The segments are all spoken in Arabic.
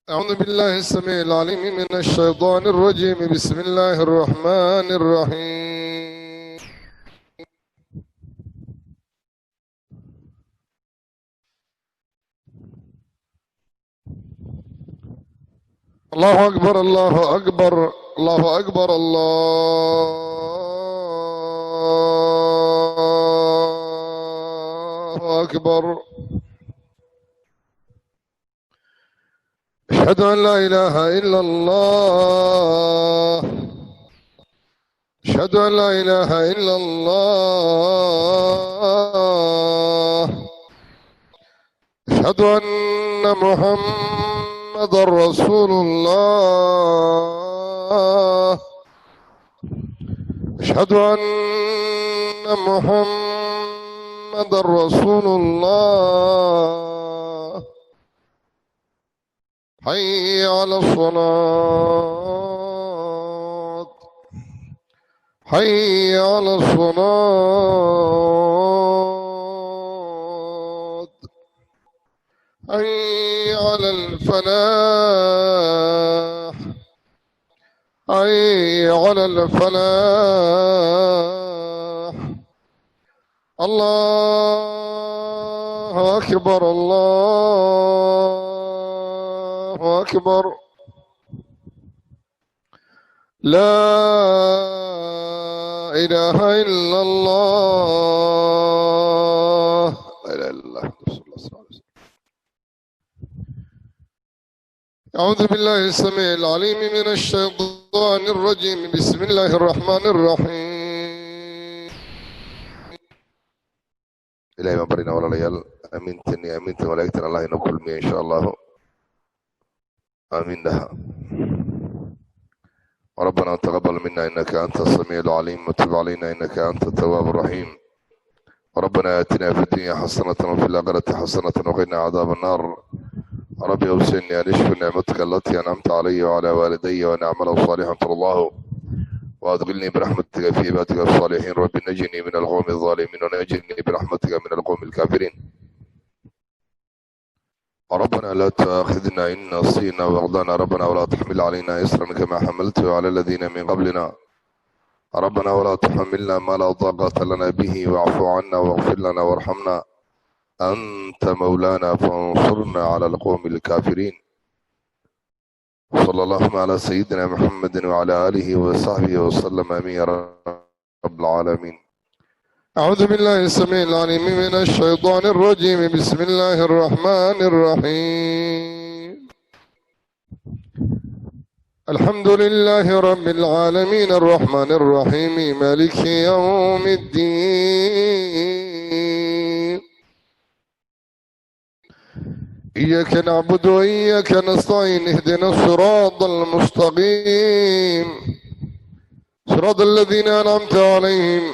أعوذ بالله السميع العليم من الشيطان الرجيم. بسم الله الرحمن الرحيم. الله أكبر الله أكبر الله أكبر الله أكبر. أشهد أن لا إله إلا الله. أشهد أن لا إله إلا الله. أشهد أن محمدا رسول الله. أشهد أن محمدا رسول الله. حي على الصلاة. حي على الصلاة. حي على الفلاح. حي على الفلاح. الله أكبر الله أكبر. لا إله إلا الله. لا إله إلا الله رسول الله صلى الله عليه وسلم. أعوذ بالله السميع العليم من الشيطان الرجيم. بسم الله الرحمن الرحيم. إلهي ما برنا ولا ليال. أمنتني أمنت ولكن الله نقول مي إن شاء الله. آمين لها. وربنا تقبل منا إنك أنت السميع العليم وتب علينا إنك أنت التواب الرحيم. وربنا آتنا في الدنيا حسنة وفي الآخرة حسنة وقنا عذاب النار. ربي أوصني أن أشكر نعمتك التي أنعمت علي وعلى والدي وأن أعمل صالحا ترضاه وأدخلني برحمتك في عبادك الصالحين. ربي نجني من القوم الظالمين ونجني برحمتك من القوم الكافرين. ربنا لا تأخذنا إن نسينا وأخطأنا. ربنا ولا تحمل علينا إصرا كما حملته على الذين من قبلنا. ربنا ولا تحملنا ما لا طاقة لنا به واعف عنا واغفر لنا وارحمنا أنت مولانا فانصرنا على القوم الكافرين. صلى الله على سيدنا محمد وعلى آله وصحبه وسلم آمين يا رب العالمين. أعوذ بالله السميع العليم من الشيطان الرجيم. بسم الله الرحمن الرحيم. الحمد لله رب العالمين الرحمن الرحيم مالك يوم الدين. إياك نعبد وإياك نستعين. اهدنا الصراط المستقيم صراط الذين أنعمت عليهم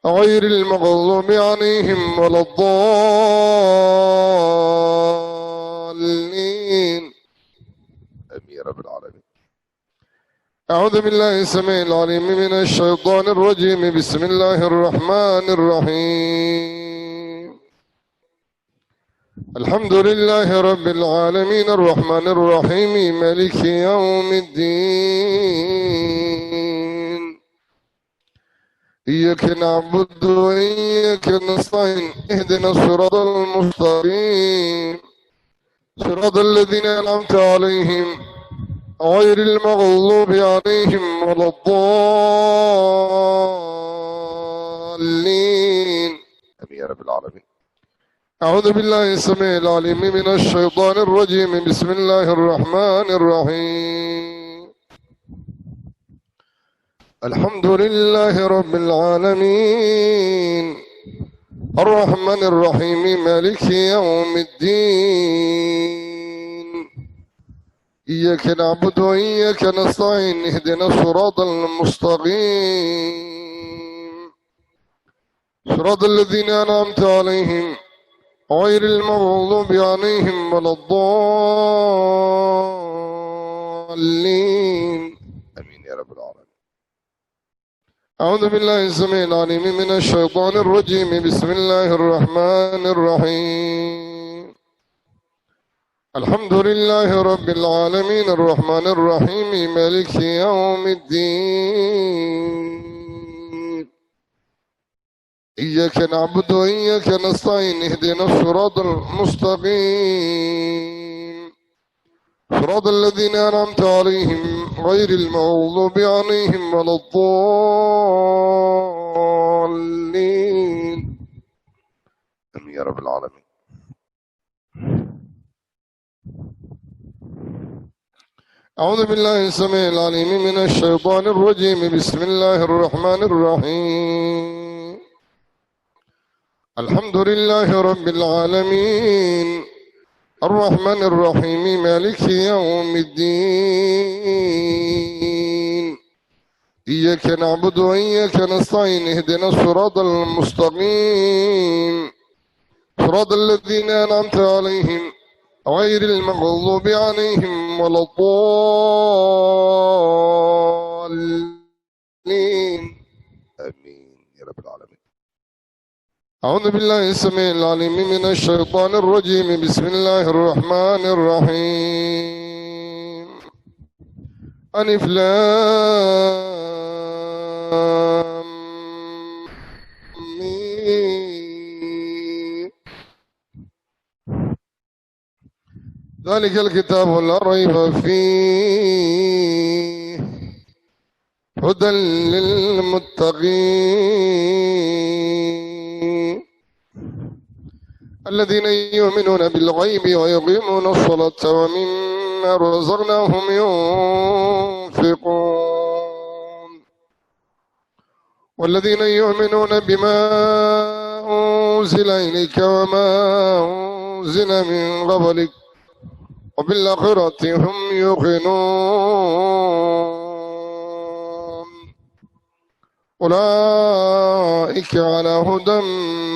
غير المغضوب عليهم ولا الضالين. آمين يا رب العالمين. أعوذ بالله السميع العليم من الشيطان الرجيم. بسم الله الرحمن الرحيم. الحمد لله رب العالمين الرحمن الرحيم مالك يوم الدين. إياك نعبد وإياك نستعين. اهدنا الصراط المستقيم صراط الذين أنعمت عليهم غير المغضوب عليهم ولا الضالين. آمين يا رب العالمين. أعوذ بالله السميع العليم من الشيطان الرجيم. بسم الله الرحمن الرحيم. الحمد لله رب العالمين الرحمن الرحيم مالك يوم الدين. إياك نعبد وإياك نستعين. اهدنا الصراط المستقيم صراط الذين أنعمت عليهم غير المغضوب عليهم ولا الضالين. آمين يا رب العالمين. أعوذ بالله السميع العليم من الشيطان الرجيم. بسم الله الرحمن الرحيم. الحمد لله رب العالمين الرحمن الرحيم مالك يوم الدين إياك نعبد وإياك نستعين اهدنا الصراط المستقيم صراط الذين أنعمت عليهم غير المغضوب عليهم ولا الضالين آمين يا رب العالمين. أعوذ بالله السميع العليم من الشيطان الرجيم. بسم الله الرحمن الرحيم. الحمد لله رب العالمين الرحمن الرحيم مالك يوم الدين إياك نعبد وإياك نستعين اهدنا الصراط المستقيم صراط الذين أنعمت عليهم غير المغضوب عليهم ولا الضالين آمين يا رب العالمين. أعوذ بالله السميع العليم من الشيطان الرجيم. بسم الله الرحمن الرحيم. ألف لام ميم ذلك الكتاب لا ريب فيه هدى للمتقين الذين يؤمنون بالغيب ويقيمون الصلاة ومما رزقناهم ينفقون والذين يؤمنون بما أنزل إليك وما أنزل من قبلك وبالآخرة هم يوقنون أولئك على هدى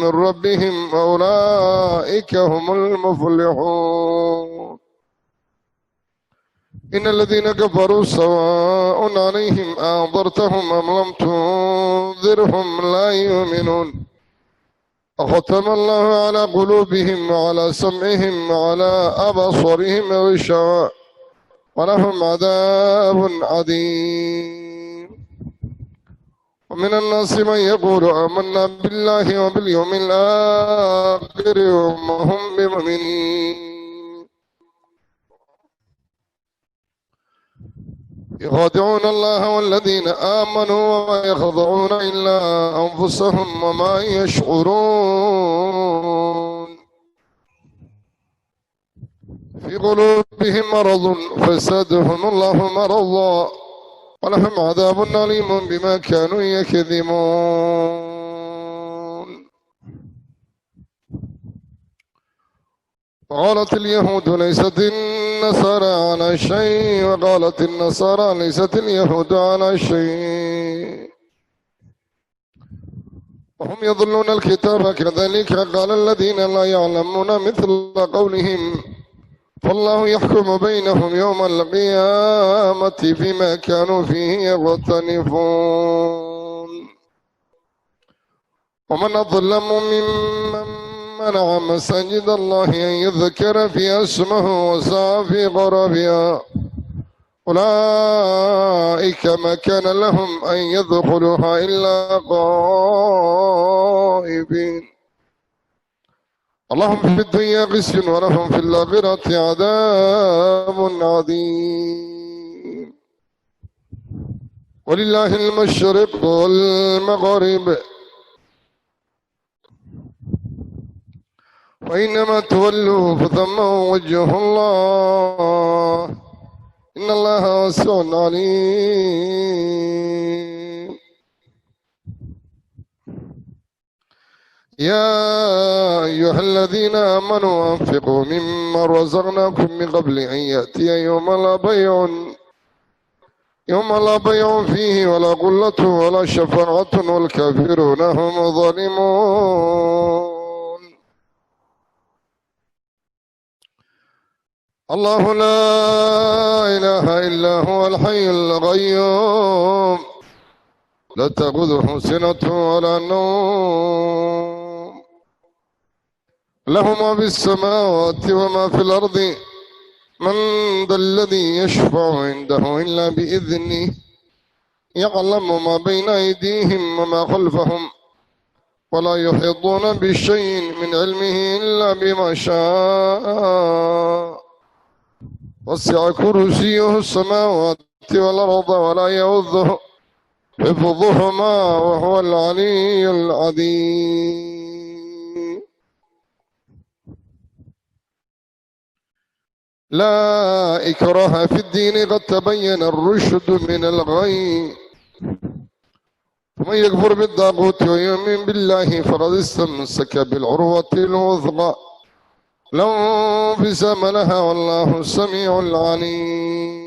من ربهم وأولئك هم المفلحون. إن الذين كفروا سواء عليهم أنذرتهم أم لم تنذرهم لا يؤمنون ختم الله على قلوبهم وعلى سمعهم وعلى أبصارهم غشاوة ولهم عذاب عظيم. ومن الناس من يقول آمنا بالله وباليوم الآخر وما هم بمؤمنين يخادعون الله والذين آمنوا وما يخضعون إلا أنفسهم وما يشعرون في قلوبهم مرض فزادهم الله مرضا ولهم عذاب أليم بما كانوا يكذبون. وقالت اليهود ليست النصارى على شيء وقالت النصارى ليست اليهود على شيء وهم يظلون الكتاب كذلك قال الذين لا يعلمون مثل قولهم فالله يحكم بينهم يوم القيامة فيما كانوا فيه يختلفون. ومن أظلم ممن منع مساجد الله أن يذكر فيها اسمه وسعى في خرابها أولئك ما كان لهم أن يدخلوها إلا خائفين اللهم في الدنيا خزي ولهم في الآخرة عذاب عظيم. ولله المشرق والمغرب وإنما تولوا فثم وجه الله إن الله واسع عليم. يا أيها الذين آمنوا أنفقوا مما رزقناكم من قبل أن يأتي يوم لا بيع فيه ولا قلة ولا شفاعة والكافرون هم الظالمون. الله لا إله إلا هو الحي القيوم لا تأخذه سنة ولا نوم له ما في السماوات وما في الأرض من ذا الذي يشفع عنده إلا بإذنه يعلم ما بين أيديهم وما خلفهم ولا يحيطون بشيء من علمه إلا بما شاء وسع كرسيه السماوات والأرض ولا يؤوده حفظهما وهو العلي العظيم. لا إكراه في الدين قد تبين الرشد من الغي ومن يكفر بالطاغوت ويؤمن بالله فقد استمسك بالعروة الوثقى لا انفصام لها والله السميع العليم.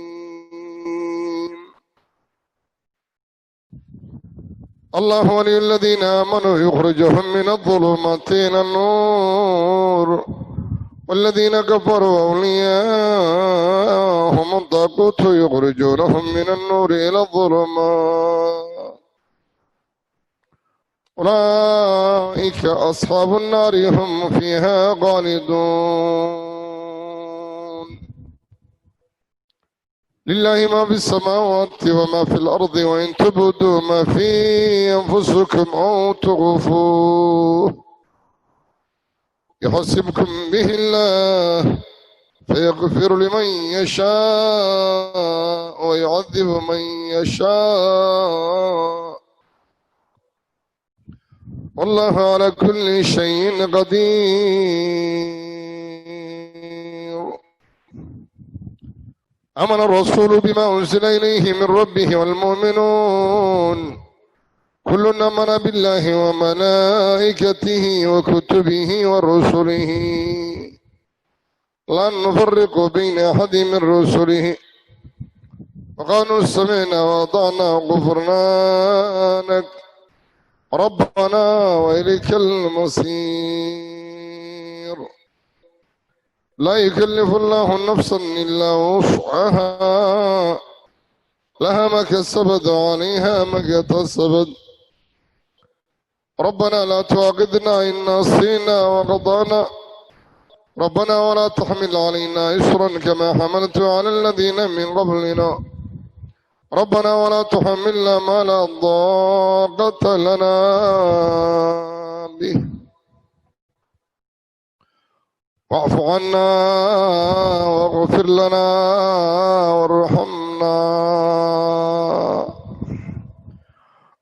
الله ولي الذين آمنوا يخرجهم من الظلمات إلى النور والذين كفروا أولياءهم الطاغوت يخرجونهم من النور إلى الظلمات أولئك أصحاب النار هم فيها خالدون. لله ما في السماوات وما في الأرض وإن تبدوا ما في أنفسكم أو تخفوه يحسبكم به الله فيغفر لمن يشاء ويعذب من يشاء والله على كل شيء قدير. آمن الرسول بما أنزل إليه من ربه والمؤمنون كل آمن بالله وملائكته وكتبه ورسله لا نفرق بين أحد من رسله وقالوا سمعنا وأطعنا غفرانك ربنا وإليك المصير. لا يكلف الله نفسا إلا وسعها لها ما كسبت وعليها ما اكتسبت ربنا لا تؤاخذنا إن نسينا وأخطأنا ربنا ولا تحمل علينا إصرا كما حملته على الذين من قبلنا ربنا ولا تحملنا ما لا طاقة لنا به واعف عنا واغفر لنا وارحمنا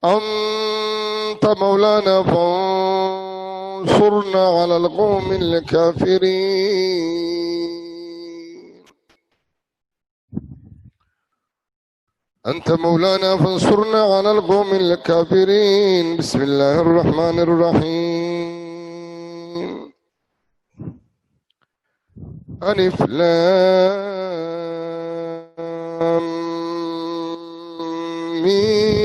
أنت مولانا فانصرنا على القوم الكافرين. أنت مولانا فانصرنا على القوم الكافرين. بسم الله الرحمن الرحيم. ألف لام ميم.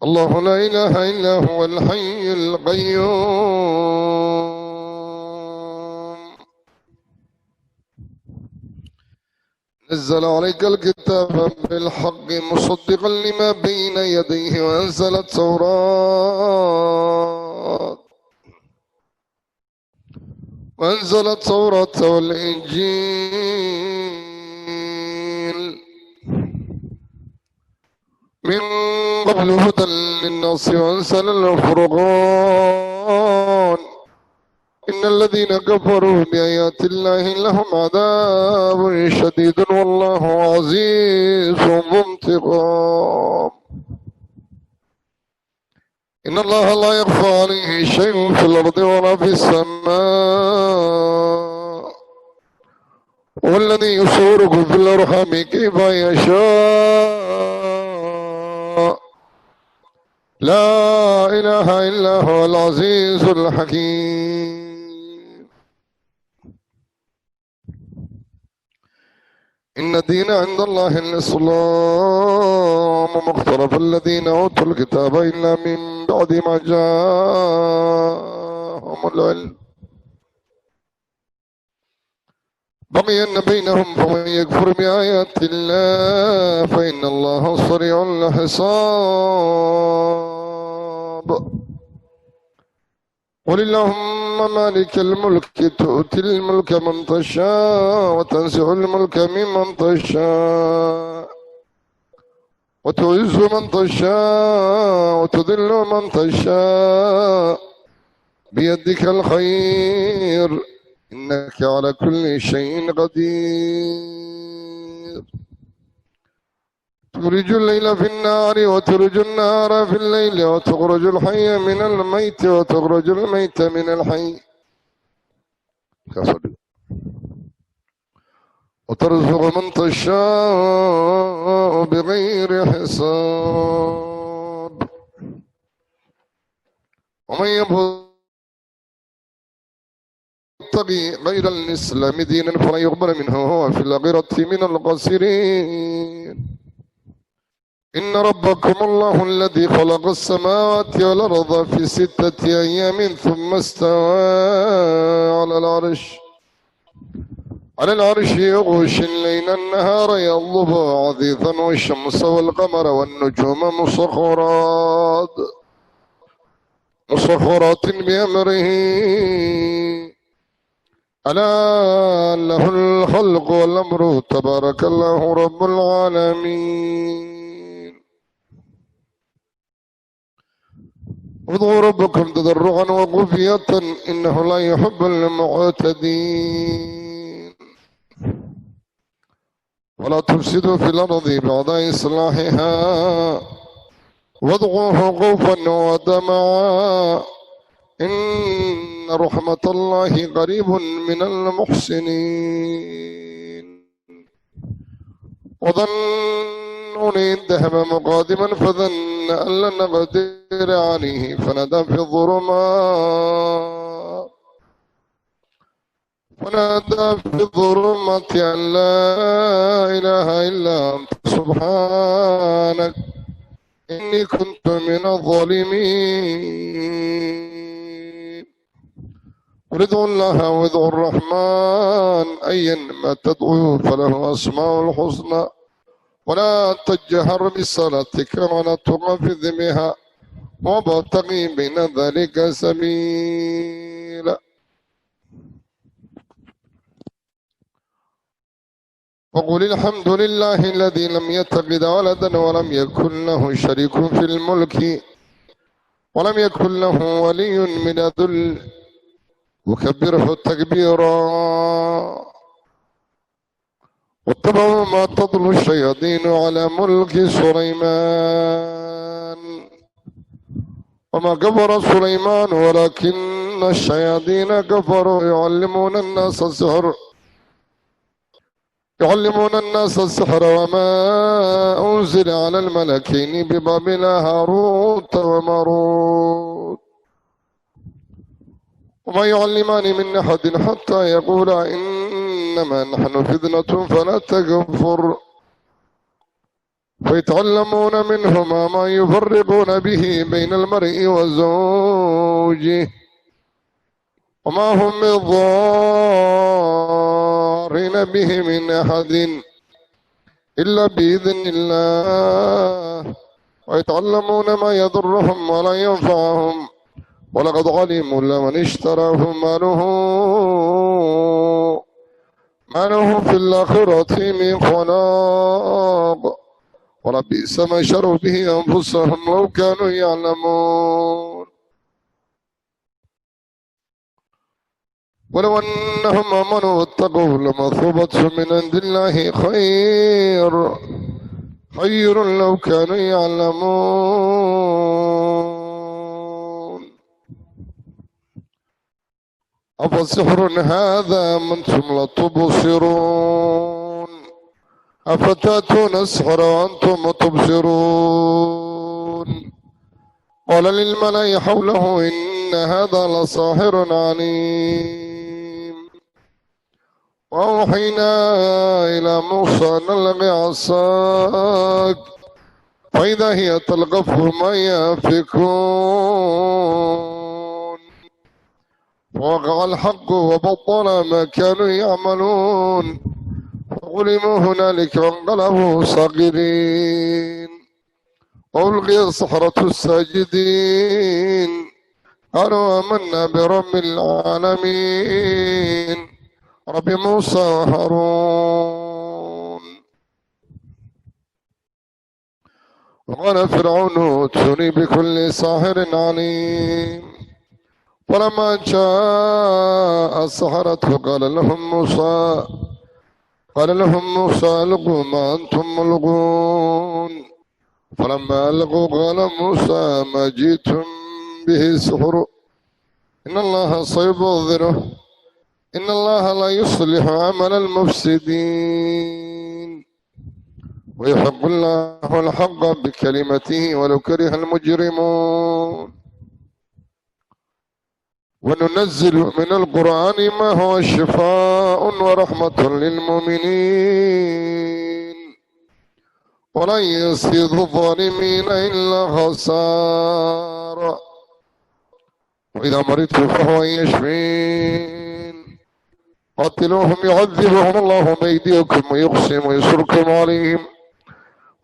الله لا إله إلا هو الحي القيوم نزل عليك الكتاب بالحق مصدقا لما بين يديه وأنزل التوراة والإنجيل من قبل هدى للناس وأنزل الفرقان إن الذين كفروا بآيات الله لهم عذاب شديد والله عزيز ذو انتقام. إن الله لا يخفى عليه شيء في الأرض ولا في السماء والذي يصوركم في الأرحام كيف يشاء لا إله إلا هو العزيز الحكيم. إن الدين عند الله الإسلام وما اختلف الذين أوتوا الكتاب إلا من بعد ما جاءهم العلم بغيا بينهم فمن يكفر بآيات الله فإن الله سريع الحساب. قل اللهم مالك الملك تؤتي الملك من تشاء وتنزع الملك ممن تشاء وتعز من تشاء وتذل من تشاء بيدك الخير إنك على كل شيء قدير تخرج الليل في النهار وتخرج النهار في الليل وتخرج الحي من الميت وتخرج الميت من الحي وترزق من تشاء بغير حساب ومن يبتغي غير الإسلام دينا فلا يقبل منه وهو في الآخرة من الخاسرين إن ربكم الله الذي خلق السماوات والأرض في 6 أيام ثم استوى على العرش يغشي الليل النهار يطلبه عزيزا والشمس والقمر والنجوم مسخرات بأمره ألا له الخلق والأمر تبارك الله رب العالمين ادعوا ربكم تضرعا وخفية إنه لا يحب المعتدين ولا تفسدوا في الأرض بعد إصلاحها وادعوه خوفا وطمعا إن رحمة الله قريب من المحسنين وظنون إذ ذهب مقادما فظن أن لن نقدر عليه فنادى في الظلمات أن لا إله إلا أنت سبحانك إني كنت من الظالمين قل ادعوا الله وادعوا الرحمن أيا ما تدعوا فله أسماء الحسنى ولا تجهر بصلاتك ولا تخافت بها وابتغي بين ذلك سبيلا وقل الحمد لله الذي لم يتخذ ولدا ولم يكن له شريك في الملك ولم يكن له ولي من الذل وكبره تكبيرا واتبعوا ما تتلو الشياطين على ملك سليمان وما كفر سليمان ولكن الشياطين كفروا يعلمون الناس السحر وما أنزل على الملكين ببابل هاروت وماروت وما يعلمان من أحد حتى يقولا إنما نحن فتنة فلا تكفر فيتعلمون منهما ما يفرقون به بين المرء وزوجه وما هم بضارين به من أحد إلا بإذن الله ويتعلمون ما يضرهم ولا ينفعهم ولقد علموا لمن اشتراه ماله في الآخرة من خلاق ولبئس ما شروا به أنفسهم لو كانوا يعلمون ولو أنهم آمنوا واتقوا لمثوبة من عند الله خير لو كانوا يعلمون أفسحر هذا أم أنتم لتبصرون أفتأتون السحر وأنتم تبصرون قال للملأ حوله إن هذا لساحر عليم وأوحينا إلى موسى أن ألق عصاك فإذا هي تلقف ما يأفكون ووقع الحق وبطل ما كانوا يعملون فغلبوا هنالك وانقلبوا صاغرين وألقي السحرة الساجدين قالوا آمنا برب العالمين رب موسى وهارون. وقال فرعون ائتوني بكل ساحر عليم. فلما جاء السحرة قال لهم موسى ألقوا ما أنتم ملقون. فلما ألقوا قال موسى ما جئتم به سحر إن الله سيبطله إن الله لا يصلح عمل المفسدين ويحق الله الحق بكلمته ولو كره المجرمون. وننزل من القرآن ما هو شفاء ورحمة للمؤمنين ولا يزيد الظالمين إلا خسارا. وإذا مرضت فهو يشفين. قاتلوهم يعذبهم الله بأيديكم ويقسم ويسركم عليهم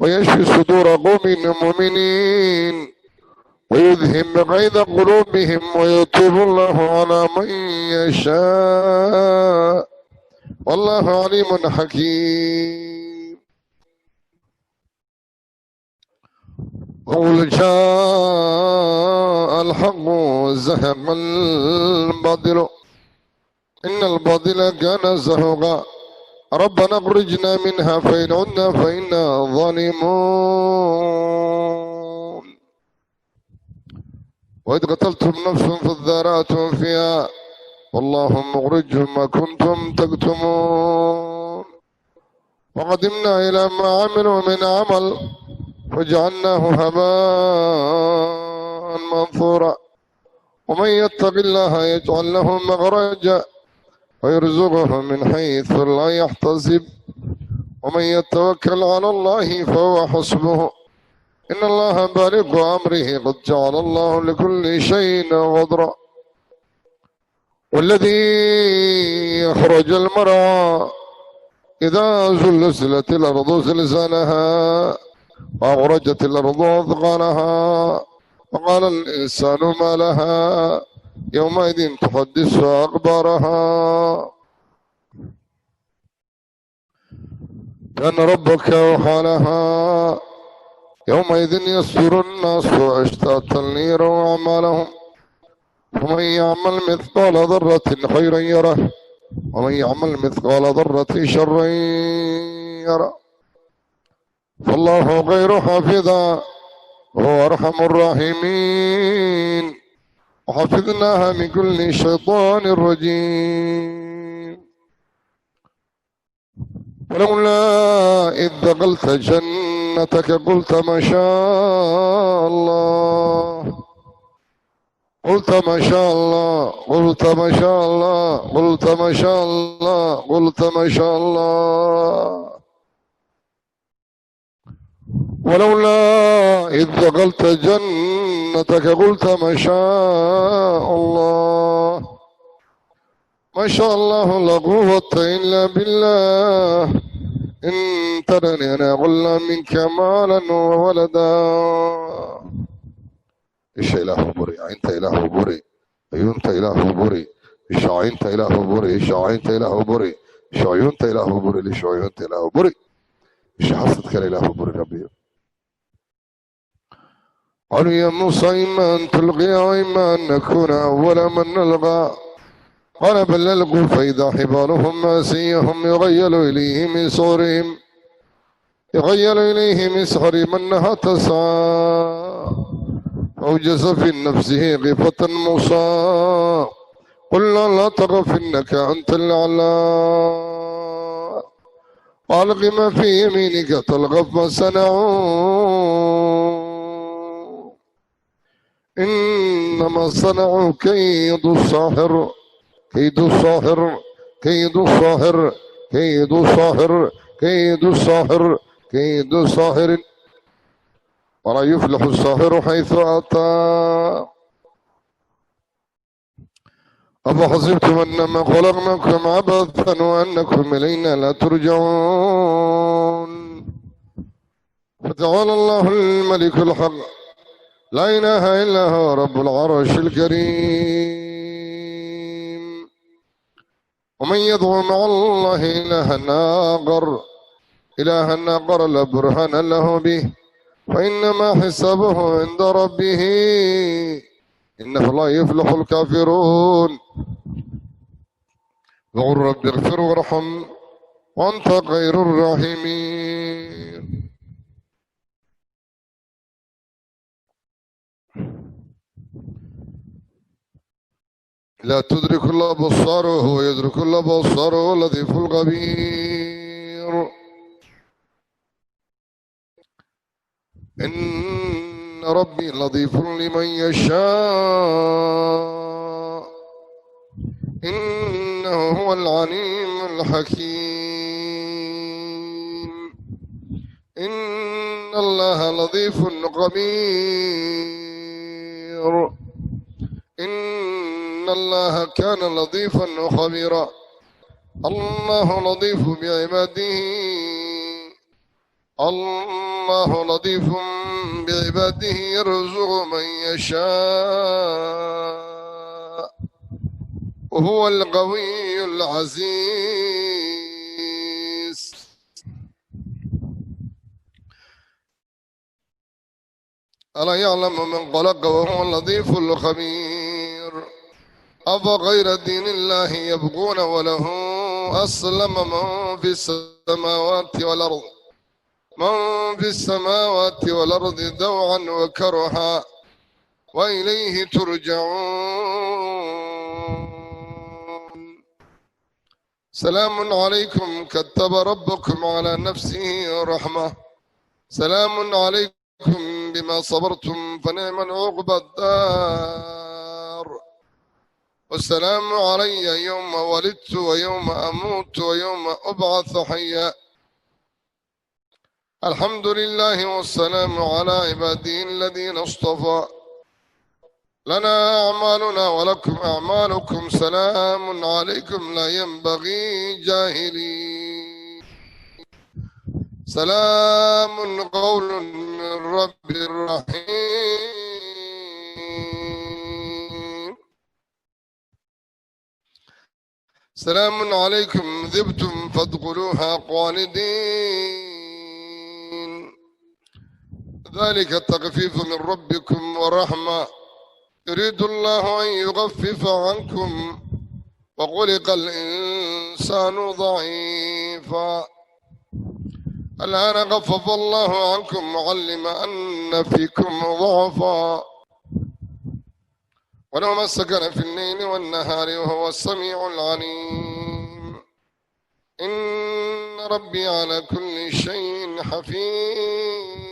ويشفي صدور قوم مؤمنين ويذهب غيظ قلوبهم ويتوب الله على من يشاء والله عليم حكيم. قل جاء الحق وزهق الباطل إن الباطل كان زهوقا ربنا اخرجنا منها فإن عدنا فإنا ظالمون. وإذ قتلتم نفسا فادارأتم فيها والله مخرج ما كنتم تكتمون. وقدمنا إلى ما عملوا من عمل فجعلناه هباء منثورا. ومن يتق الله يجعل له مخرجا ويرزقه من حيث لا يحتسب ومن يتوكل على الله فهو حسبه إن الله بالغ أمره قد جعل الله لكل شيء قدرا. والذي يخرج المرعى إذا زلزلت الأرض زلزالها وأخرجت الأرض أثقالها وقال الإنسان ما لها يومئذ تحدث أخبارها. كان ربك أوحى لها يومئذ يصدر الناس أشتاتا ليروا أعمالهم ومن يعمل مثقال ذرة خيرا يره ومن يعمل مثقال ذرة شرا يره فالله خير حافظا وهو أرحم الراحمين. وحفظناها من كل شيطان رجيم. ولولا إذ دخلت جنتك قلت ما شاء الله قلت ما شاء الله قلت ما شاء الله قلت ما شاء الله قلت ما شاء الله. ولولا إذ دخلت جنتك قلت ما شاء الله ما شاء الله لا قوة إلا بالله إن ترني أنا أغلى منك مالا وولدا. إيش إله بري أنت إله بري أيونت إله بري إيش أنت إله بري إيش أنت إله بري إيش أيونت إله بري إيش أيونت إله بري إيش حصلت كلا إله بري ربي. قالوا يا موسى إما أن تلقي وإما أن نكون أول من نلقى قال بل ألقوا فإذا حبالهم ماسيهم يغيل إليه من سحرهم أنها تسعى. فأوجس في نفسه خيفة موسى قلنا لا تخف إنك أنت الأعلى وألق ما في يمينك تلقف ما صنعوا إنما صنعوا كيد الساحر كيد الساحر كيد الساحر كيد الساحر كيد الساحر كيد الساحر ولا يفلح الساحر حيث أتى. أفحسبتم أنما خلقناكم عبثا وأنكم إلينا لا ترجعون فتعالى الله الملك الحق لا إله إلا هو رب العرش الكريم. ومن يدعو مع الله إلها آخر لا برهان له به فإنما حسابه عند ربه إنه لا يفلح الكافرون. وقل رب اغفر وارحم وأنت خير الراحمين. لا تدرك الأبصار وهو يدرك الأبصار واللطيف الخبير. إن ربي لطيف لمن يشاء إنه هو العليم الحكيم. إن الله لطيف خبير. إن الله كان لطيفا خبيرا. الله لطيف بعباده. الله لطيف بعباده يرزق من يشاء وهو القوي العزيز. ألا يعلم من خلق وهو اللطيف الخبير. أفغير دين الله يبغون وله أسلم من في السماوات والأرض طوعا وكرها وإليه ترجعون. سلام عليكم كتب ربكم على نفسه رحمة. سلام عليكم بما صبرتم فنعم عقبى الدار. والسلام علي يوم ولدت ويوم أموت ويوم أبعث حيا. الحمد لله والسلام على عباده الذين اصطفى. لنا أعمالنا ولكم أعمالكم. سلام عليكم لا ينبغي جاهلين. سلام قول من رب رحيم. سلام عليكم ذبتم فادخلوها خالدين. ذلك تخفيف من ربكم ورحمة. يريد الله أن يخفف عنكم وخلق الإنسان ضعيفا. الآن خفف الله عنكم وعلم أن فيكم ضعفا ولو ما سكن في الليل والنهار وهو السميع العليم. إن ربي على كل شيء حفيظ.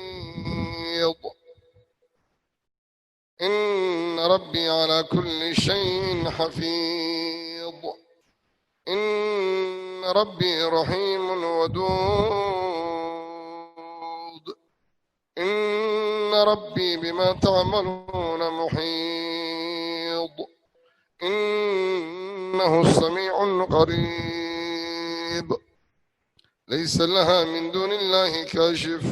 إن ربي على كل شيء حفيظ. إن ربي رحيم ودود. إن ربي بما تعملون محيط. إنه السميع قريب. ليس لها من دون الله كاشف.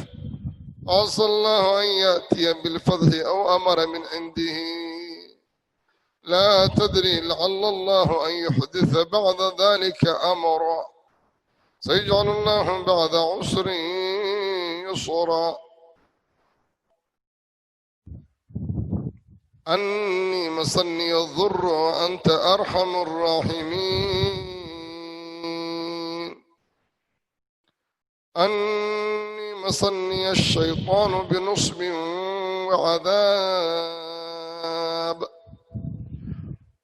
عسى الله أن يأتي بالفتح أو أمر من عنده. لا تدري لعل الله أن يحدث بعد ذلك أمرا. سيجعل الله بعد عسر يسرا. أني مسني الضر وأنت أرحم الراحمين. أني مسني الشيطان بنصب وعذاب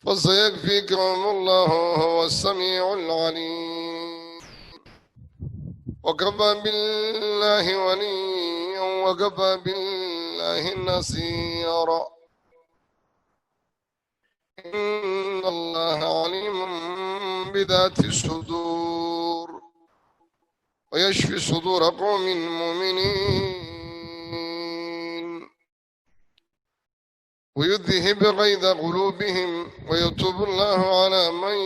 فسيكفيكم الله هو السميع العليم. وكفى بالله وليا وكفى بالله نصيرا. إن الله عليم بذات الصدور ويشفي صدور قوم مؤمنين ويذهب غيظ قلوبهم ويتوب الله على من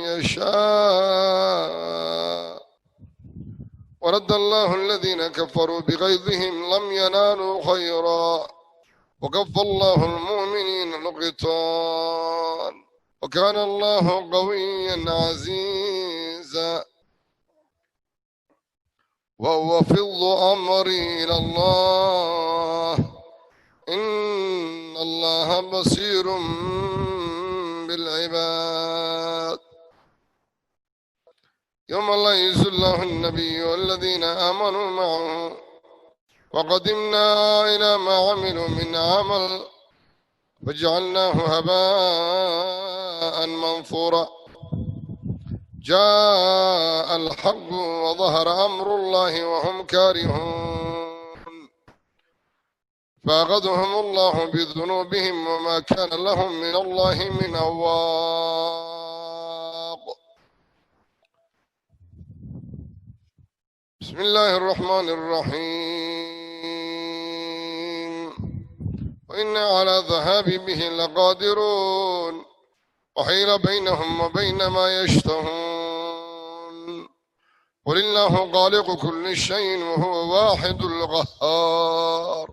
يشاء ورد الله الذين كفروا بغيظهم لم ينالوا خيرا وكفى الله المؤمنين القتال وكان الله قويا عزيزا وأفض أمري إلى الله إن الله بصير بالعباد. يوم لا يخزي الله النبي والذين آمنوا معه وقدمنا إلى ما عملوا من عمل فجعلناه هباء منثورا. جاء الحق وظهر أمر الله وهم كارهون فأخذهم الله بذنوبهم وما كان لهم من الله من أواق. بسم الله الرحمن الرحيم. وإنا على الذهاب به لقادرون وحيل بينهم وبين ما يشتهون قل الله خالق كل شيء وهو واحد القهار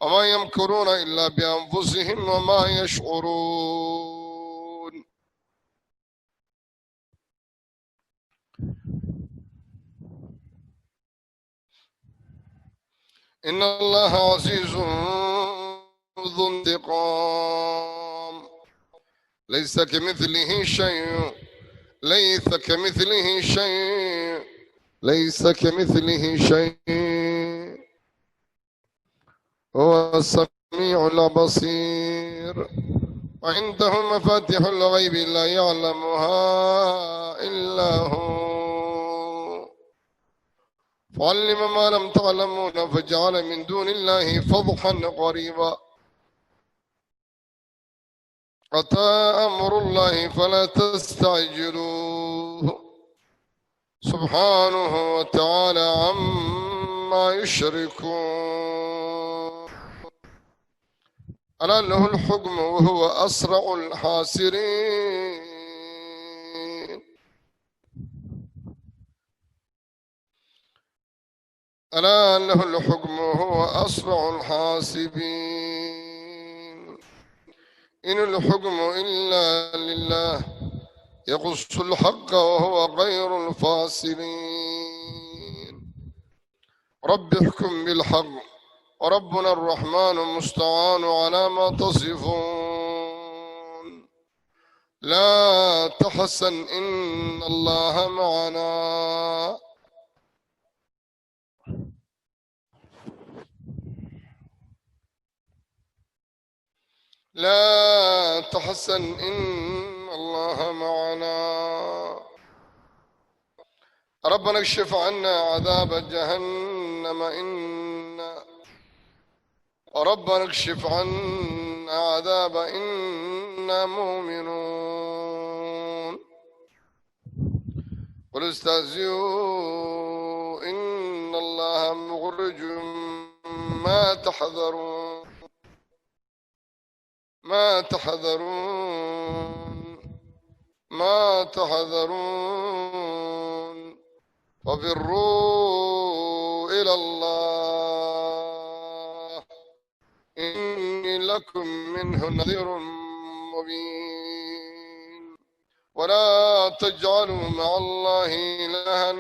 وما يمكرون إلا بأنفسهم وما يشعرون. إن الله عزيز ذو انتقام ليس كمثله شيء ليس كمثله شيء هو السميع البصير. وعنده مفاتيح الغيب لا يعلمها إلا هو فعلم ما لم تعلمون فجعل من دون الله فضحا قريبا. أتى أمر الله فلا تستعجلوه سبحانه وتعالى عما يشركون. ألا له الحكم وهو أسرع الحاسرين. ألا له الحكم وهو أسرع الحاسبين. إن الحكم إلا لله يقص الحق وهو غير الفاصلين. رب احكم بالحق وربنا الرحمن المستعان على ما تصفون. لا تحزن إن الله معنا. لا تحزن إن الله معنا. ربنا اكشف عنا عذاب جهنم ربنا اكشف عنا عذاب إنا مؤمنون. قل استهزئوا إن الله مخرج ما تحذرون وفروا إلى الله إني لكم منه نذير مبين. ولا تجعلوا مع الله إلها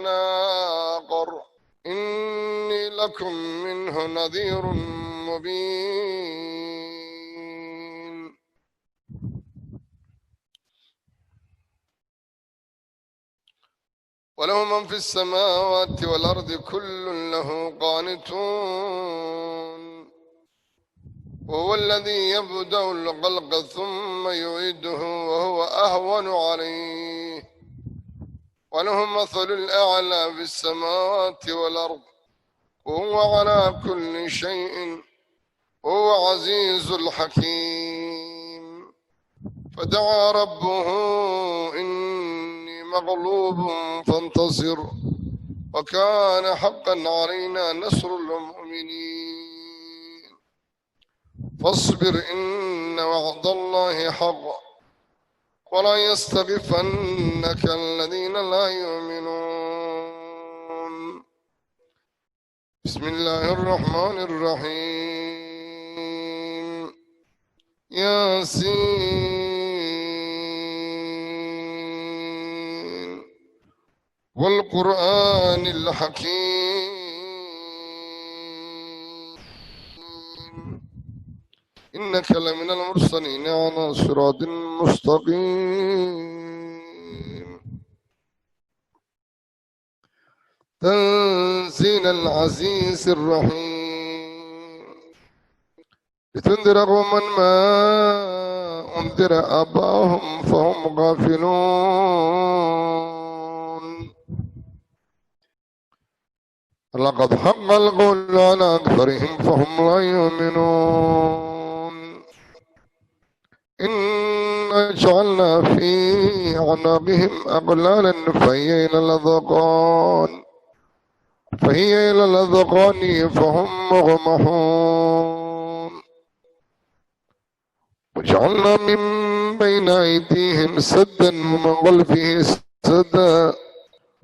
آخر إني لكم منه نذير مبين. وله من في السماوات والأرض كل له قانتون. وهو الذي يبدأ الخلق ثم يعيده وهو أهون عليه. وله مثل الأعلى في السماوات والأرض وهو على كل شيء وهو عزيز الحكيم. فدعا ربه إني مغلوب فانتصر وكان حقا علينا نصر المؤمنين. فاصبر إن وعد الله حق ولا يستخفنك الذين لا يؤمنون. بسم الله الرحمن الرحيم ياسين والقرآن الحكيم إنك لمن المرسلين على صراط مستقيم تنزيل العزيز الرحيم لتنذر قوما ما أنذر آباؤهم فهم غافلون لقد حق القول على أكثرهم فهم لا يؤمنون إنا جعلنا في أعناقهم أغلالا فهي إلى الأذقان فهم مغمحون وجعلنا من بين أيديهم سدا ومن خلفه سدا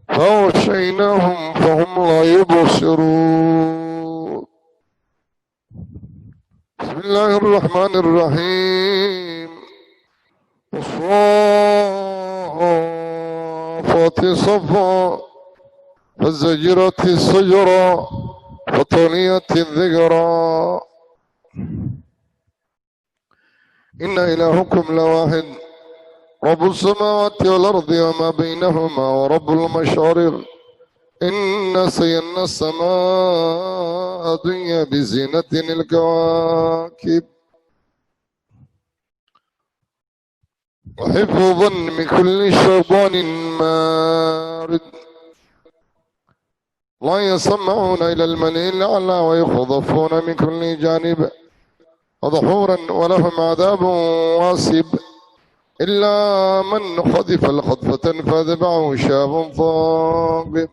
فغشيناهم فهم لا يبصرون بسم الله الرحمن الرحيم والصافات صفا فالزجرة الزجرا فطليت الذكرى إن إلهكم لواحد رب السماوات والأرض وما بينهما ورب المشارق إن زينا السماء الدنيا بزينة الكواكب وحفظا من كل شيطان مارد لا يسمعون إلى الملئ الأعلى ويخضفون من كل جانب ودحورا ولهم عذاب واصب إلا من خذف الخطفة فاتبعه شهاب ثاقب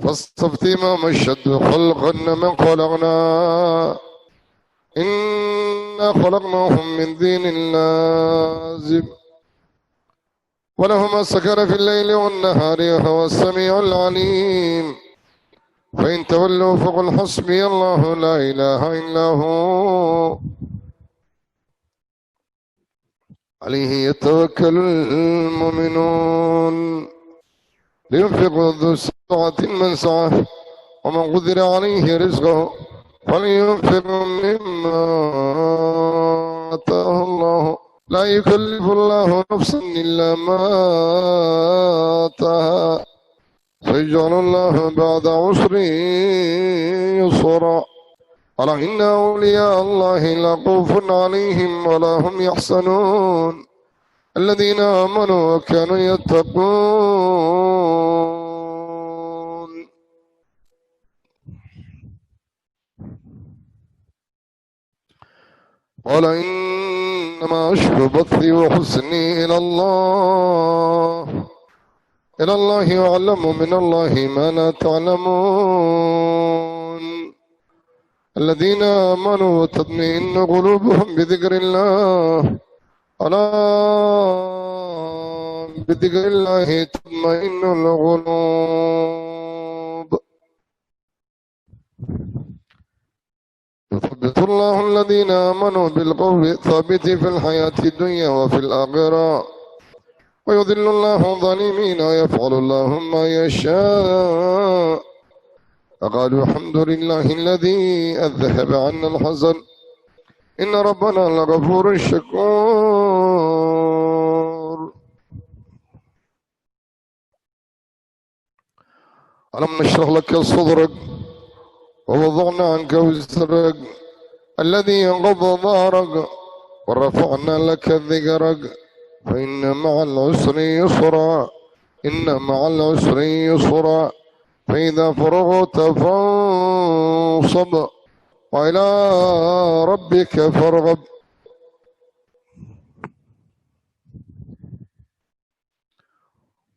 فاستفتي ما أشد خلقا من خلقنا إنا خلقناهم من دين لازب وله ما سكن في الليل والنهار وهو السميع العليم فإن تولوا فقل حسبي الله لا إله إلا هو عليه يتوكل المؤمنون لينفق ذو سعة من سعه ومن قدر عليه رزقه فلينفق مما آتاه الله لا يكلف الله نفسا إلا ما آتاها سيجعل الله بعد عسر يسرا ألا إن أولياء الله لا خوف عليهم ولا هم يحزنون الذين آمنوا وكانوا يتقون قال إنما أشكو بثي وحزني إلى الله وأعلم من الله ما لا تعلمون الذين آمنوا وتطمئن قلوبهم بذكر الله ألا بذكر الله تطمئن القلوب يثبت الله الذين آمنوا بالقول الثابت في الحياة الدنيا وفي الآخرة ويذل الله الظالمين ويفعل الله ما يشاء فقالوا الحمد لله الذي أذهب عنا الحزن إن ربنا لغفور شكور ألم نشرح لك صدرك ووضعنا عنك وزرك الذي ينقض ظهرك ورفعنا لك ذكرك فإن مع العسر يسرا إن مع العسر يسرا فإذا فرغت فانصب وإلى ربك فارغب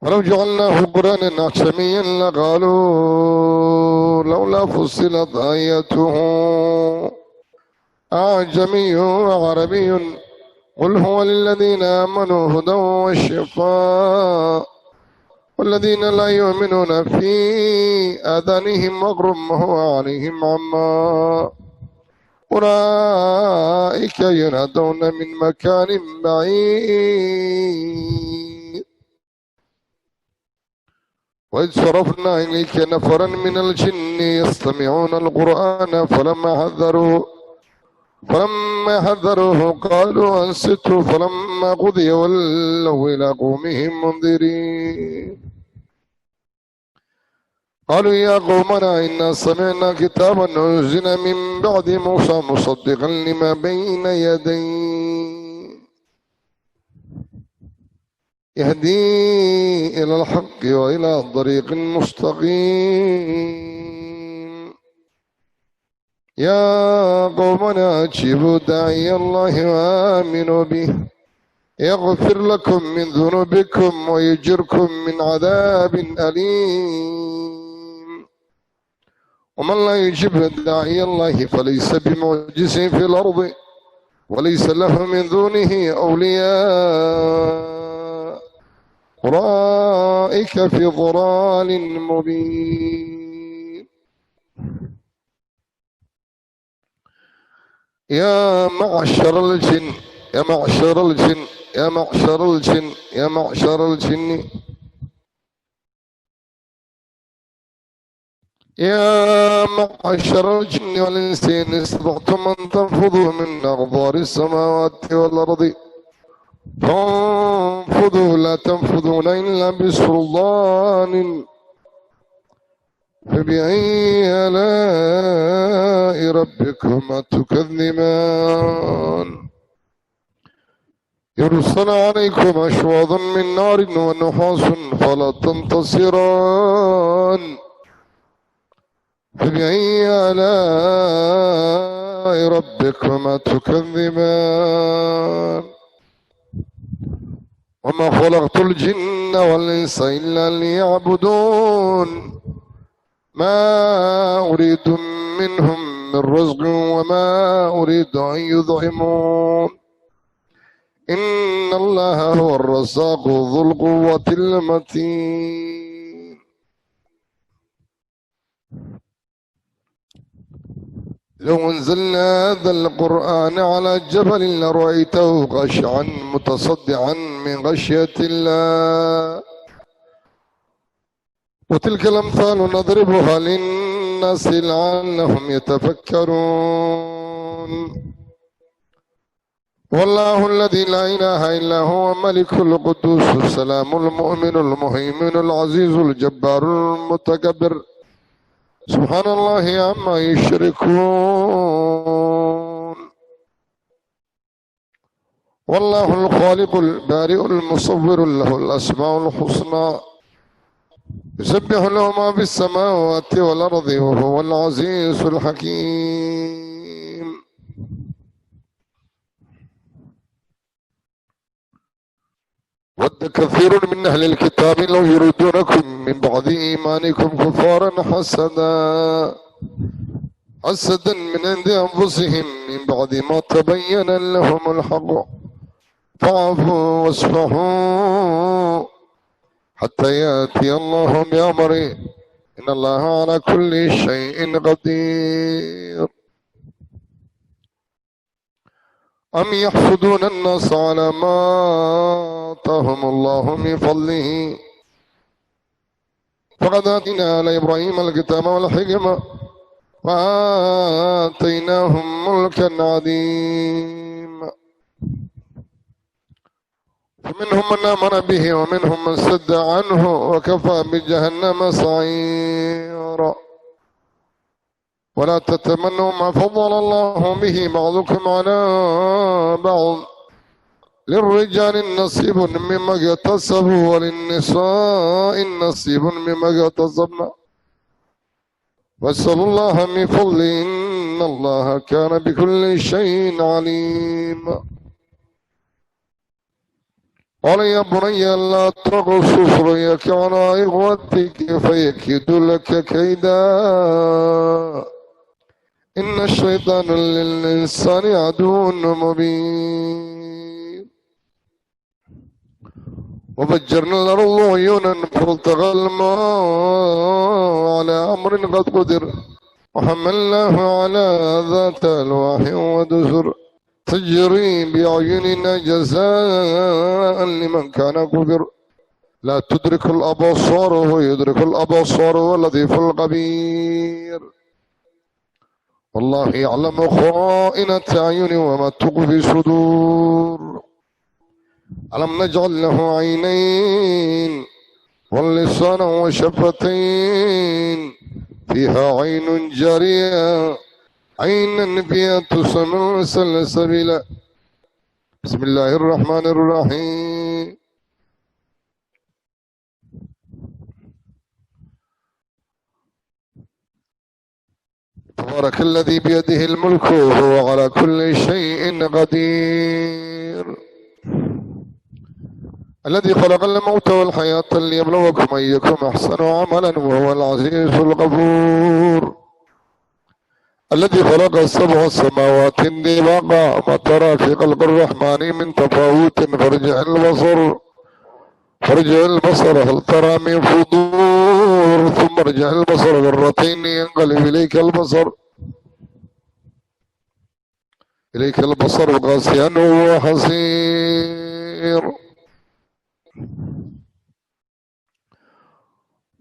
ولو جعلناه قرآنا أعجميا لقالوا لولا فصلت آياته أعجمي وعربي قل هو للذين آمنوا هدى وشفاء والذين لا يؤمنون في آذانهم وقر وهو عليهم عمى أولئك ينادون من مكان بعيد وإذ صرفنا إليك نفرا من الجن يستمعون القرآن فلما حذروه قالوا أنصتوا فلما قضي ولوا إلى قومهم منذرين قالوا يا قومنا إنا سمعنا كتابا أنزل من بعد موسى مصدقا لما بين يديه يهدي إلى الحق وإلى طريق مستقيم يا قومنا أجيبوا داعي الله وآمنوا به يغفر لكم من ذنوبكم ويجركم من عذاب أليم ومن لا يجب داعي الله فليس بمعجز في الأرض وليس له من دونه أولياء أولئك في ضلال مبين يا معشر الجن يا معشر الجن يا معشر الجن يا معشر الجن يا معشر الجن والإنس إن استطعتم أن تنفذوا من أقطار السماوات والأرض فانفذوا لا تنفذون إلا بسلطان فبأي آلاء ربكما تكذبان يرسل عليكم أشواظ من نار ونحاس فلا تنتصران فبأي آلاء ربكما تكذبان وما خلقت الجن والإنس إلا ليعبدون ما أريد منهم من رزق وما أريد أن يطعمون إن الله هو الرزاق ذو القوة المتين لو أنزلنا هذا القرآن على جبل لرأيته خاشعا متصدعا من خشية الله وتلك الأمثال نضربها للناس لعلهم يتفكرون والله الذي لا إله إلا هو ملك القدوس السلام المؤمن المهيمن العزيز الجبار المتكبر سبحان الله عما يشركون والله الخالق البارئ المصور له الأسماء الحسنى يسبح له ما في السماوات والأرض وهو العزيز الحكيم ود كثير من أهل الكتاب لو يردونكم من بعد إيمانكم كفارا حسدا من عند أنفسهم من بعد ما تبين لهم الحق فاعفوا واصفحوا حتى يأتي الله بأمره إن الله على كل شيء قدير أم يحسدون الناس على ما آتاهم الله من فضله فقد آتينا على إبراهيم الكتاب والحكمة وآتيناهم ملكا عظيما فمنهم من آمن به ومنهم من صد عنه وكفى بجهنم سعيرا ولا تتمنوا ما فضل الله به بعضكم على بعض للرجال نصيب مما اكتسبوا وللنساء نصيب مما اكتسبن واسألوا الله من فضله إن الله كان بكل شيء عليم قال يا بني لا تقصص رؤياك على إخوتك فيكيدوا لك كيدا إن الشيطان للإنسان عدو مبين وفجرنا الأرض عيونا فالتقى الماء على أمر قد قدر وحملناه على ذات ألواح ودسر تجري بأعيننا جزاء لمن كان كفر لا تدرك الأبصار وهو يدرك الأبصار واللطيف الخبير والله يعلم خائنة أعين وما تخفي صدور ألم نجعل له عينين واللسان وشفتين فيها عين جارية عينا فيها تسمى سلسبيلا بسم الله الرحمن الرحيم تبارك الذي بيده الملك وهو على كل شيء قدير الذي خلق الموت والحياة ليبلوكم أيكم أحسن عملا وهو العزيز الغفور الذي خلق السبع سماوات طباقا ما ترى في خلق الرحمن من تفاوت فارجع البصر هل ترى من فضور ثم ارجع البصر مرتين ينقلب إليك البصر قاسيا وهو حسير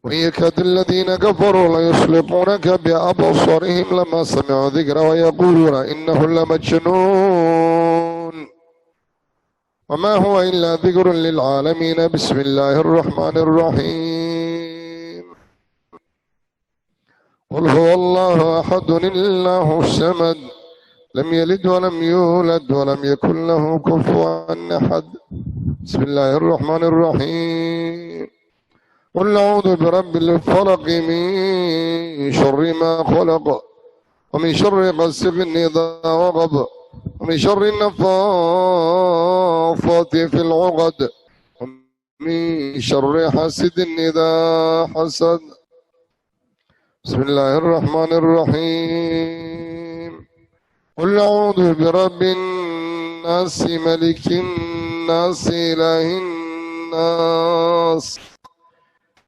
وإن يكاد الذين كفروا ليسلقونك بأبصارهم لما سمعوا ذكر ويقولون إنه لمجنون وما هو إلا ذكر للعالمين بسم الله الرحمن الرحيم قل هو الله أحد الله الصمد لم يلد ولم يولد ولم يكن له كفوا أحد بسم الله الرحمن الرحيم قل أعوذ برب الفلق من شر ما خلق ومن شر غاسق إذا وقب ومن شر النفاثات في العقد ومن شر حاسد إذا حسد بسم الله الرحمن الرحيم قل أعوذ برب الناس ملك الناس إله الناس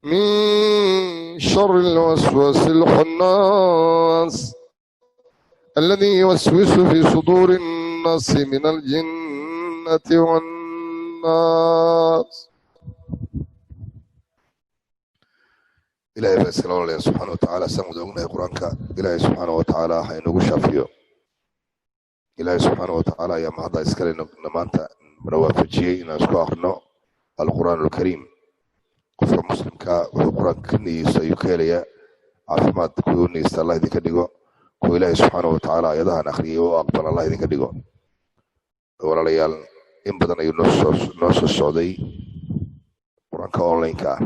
من شر الوسواس الخناس الذي يوسوس في صدور الناس من الجنة والناس إلهي فاسكال الله سبحانه وتعالى سمودنا قرآنك إلهي سبحانه وتعالى حينو شافيو إلهي سبحانه وتعالى يا مهدا إسكال نمانتا منوافجي ناسكو أخرنا القرآن الكريم qofka muslimka wuxuu qur-aanka ka niyeysto ayuu ka helayaa caafimaad kuwii u niyeysta allah idinka dhigo kuwa ilaahay subxaana watacaala ayadahan akhriyay oo aqbal allah idinka dhigo walaalayaal in badan ayuu noo soo socday qur-aanka online-ka ah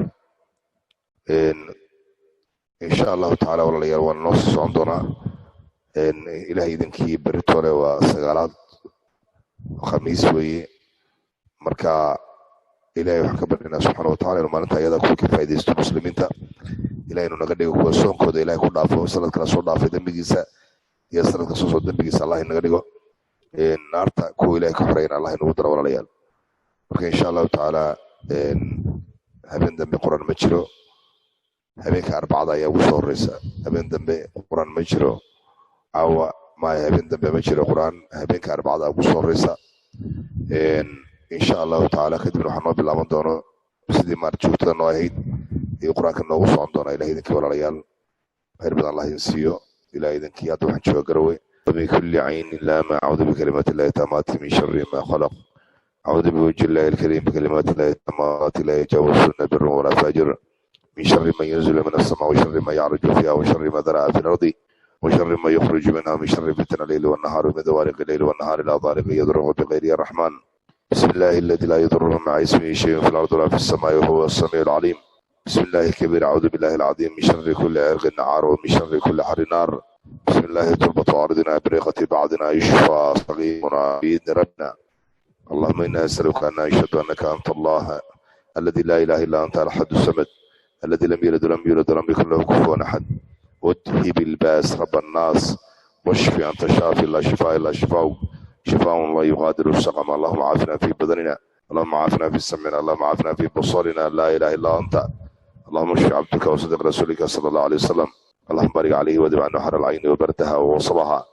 insha allahu tacaala walaalayaal waana noo soo socon doonaa ilaahay idinkii beritoole waa 9aad khamiis weeye marka إلهي وحكى بنا سبحانه وتعالى إنه ما ننتهي هذا كل كفاية يستوى مسلمين تا إلهي إنه نقدر يقول سون كود إلهي كود عفوا وصلت كلا صور ضعف دم بيجيسا يصلت كلا صور دم بيجيسا الله نقدر يقول نارتا كو إلهي كحرين الله إنه ودر ولا ليال لكن إن شاء الله تعالى هبين دم بقرآن مجرو هبين كأربعة ضايا وصور رسا هبين دم بقرآن مجرو أو ما هبين دم بمجرو قرآن هبين كأربعة ضايا وصور رسا إن شاء الله تعالى كدبنا وحنا بالله دونه سيدي مارجوتنا نوهيد يقرأ كنا وصعد دونه إلى إذنك ولا ريال هربنا الله ينسيه إلى إذنك يا دوحن شو قروي وبكل عين لا ما أعوذ بكلمات الله التامات من شر ما خلق أعوذ بوجه الله الكريم بكلمات الله التامات لا يجاوزن بر ولا فاجر من شر ما ينزل من السماء وشر ما يعرج فيها وشر ما ذرأ في الأرض وشر ما يخرج منها من شر فتن الليل والنهار من دوارق الليل والنهار لا ضارق يضره بغير الرحمن بسم الله الذي لا يضر مع اسمه شيء في الأرض ولا في السماء وهو السميع العليم بسم الله الكبير أعوذ بالله العظيم من شر كل عرق نعار ومن شر كل حر نار بسم الله تربة أرضنا بريقة بعضنا يشفى صغيرنا بإذن ربنا اللهم إنا نسألك أن نشهد أنك أنت الله الذي لا إله إلا أنت الأحد الصمد الذي لم يلد ولم يولد ولم يكن له كفوا أحد واتهب الباس رب الناس واشفي أنت شافي لا شفاء إلا شفاء شفاء لا يغادر السقم اللهم عافنا في بدننا اللهم عافنا في سمعنا، اللهم عافنا في بصرنا، لا إله إلا أنت. اللهم اشف عبدك وصدق رسولك صلى الله عليه وسلم. اللهم بارك عليه ودم عن نحر العين وبردها ووصبها.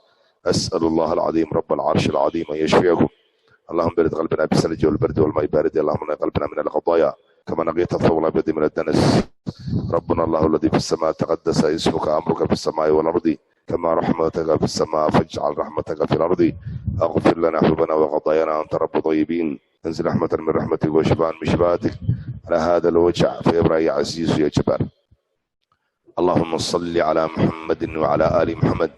أسأل الله العظيم رب العرش العظيم أن يشفيكم. اللهم برد قلبنا بالثلج والبرد والماء بارد. اللهم نقي قلبنا من الخطايا كما نقيت الثوب الأبيض من الدنس. ربنا الله الذي في السماء تقدس اسمك، أمرك في السماء والأرض كما رحمتك في السماء، فاجعل رحمتك في الأرض. اغفر لنا حبنا وخطايانا، أنت رب طيبين. انزل رحمة من رحمتك وشفاء من شفاءتك على هذا الوجع فيبرأ يا عزيز يا جبار. اللهم صل على محمد وعلى آل محمد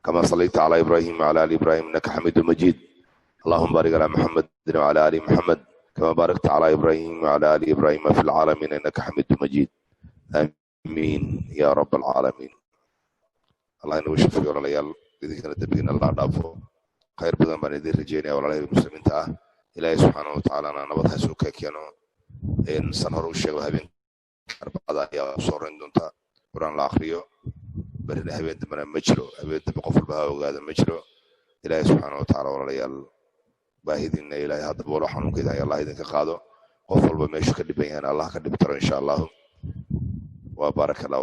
كما صليت على إبراهيم وعلى آل إبراهيم إنك حميد مجيد. اللهم بارك على محمد وعلى آل محمد كما باركت على إبراهيم وعلى آل إبراهيم في العالمين إنك حميد مجيد. آمين يا رب العالمين. الله ينوي شفي ولا ليال إذا كانت تبين الله دافو خير بدن بان إذا رجينا ولا ليال المسلمين تا إلهي سبحانه وتعالى نبض حسوك كيانو إن سنهرو الشيخ وهبين أربعة يا صورين دونتا قرآن الآخريو برد هبين دمنا مجلو هبين دم قفل بها وقاعد مجلو إلهي سبحانه وتعالى ولا ليال باهدين إلهي هذا بولو حنو كذا يا الله إذا كقادو قفل بمشي كل بيان الله كل بتر إن شاء الله وبارك الله.